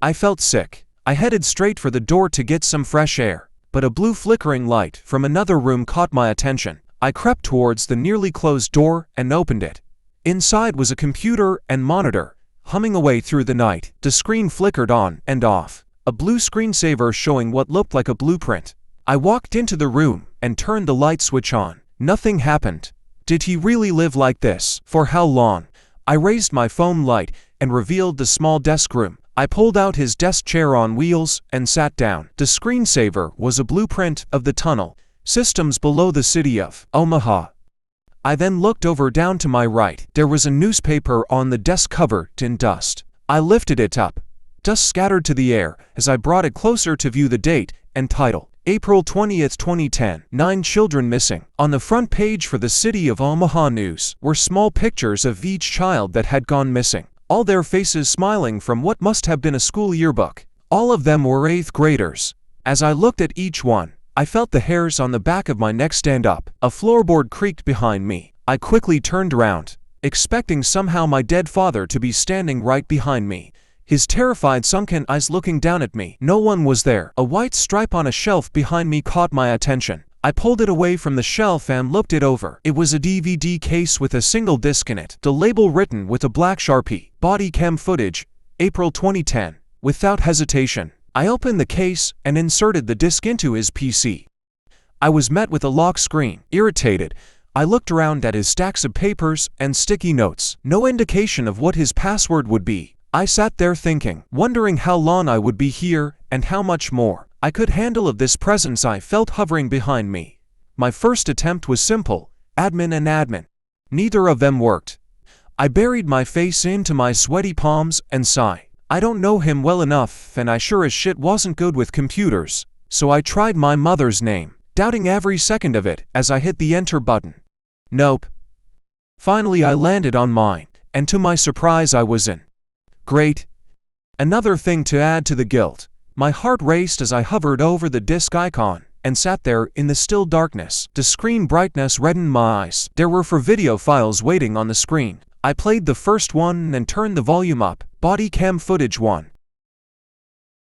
I felt sick. I headed straight for the door to get some fresh air, but a blue flickering light from another room caught my attention. I crept towards the nearly closed door and opened it. Inside was a computer and monitor, humming away through the night. The screen flickered on and off, a blue screensaver showing what looked like a blueprint. I walked into the room and turned the light switch on. Nothing happened. Did he really live like this? For how long? I raised my phone light and revealed the small desk room. I pulled out his desk chair on wheels and sat down. The screensaver was a blueprint of the tunnel systems below the city of Omaha. I then looked over down to my right. There was a newspaper on the desk covered in dust. I lifted it up. Dust scattered to the air as I brought it closer to view the date and title. April 20th, 2010. 9 children missing. On the front page for the City of Omaha News were small pictures of each child that had gone missing, all their faces smiling from what must have been a school yearbook. All of them were 8th graders. As I looked at each one, I felt the hairs on the back of my neck stand up. A floorboard creaked behind me. I quickly turned around, expecting somehow my dead father to be standing right behind me, his terrified sunken eyes looking down at me. No one was there. A white stripe on a shelf behind me caught my attention. I pulled it away from the shelf and looked it over. It was a DVD case with a single disc in it. The label written with a black Sharpie. Bodycam footage, April 2010. Without hesitation, I opened the case and inserted the disc into his PC. I was met with a lock screen. Irritated, I looked around at his stacks of papers and sticky notes. No indication of what his password would be. I sat there thinking, wondering how long I would be here and how much more I could handle of this presence I felt hovering behind me. My first attempt was simple, admin and admin. Neither of them worked. I buried my face into my sweaty palms and sighed. I don't know him well enough, and I sure as shit wasn't good with computers, so I tried my mother's name, doubting every second of it as I hit the enter button. Nope. Finally I landed on mine, and to my surprise I was in. Great. Another thing to add to the guilt. My heart raced as I hovered over the disk icon and sat there in the still darkness. The screen brightness reddened my eyes. There were 4 video files waiting on the screen. I played the first one and turned the volume up. Bodycam footage 1.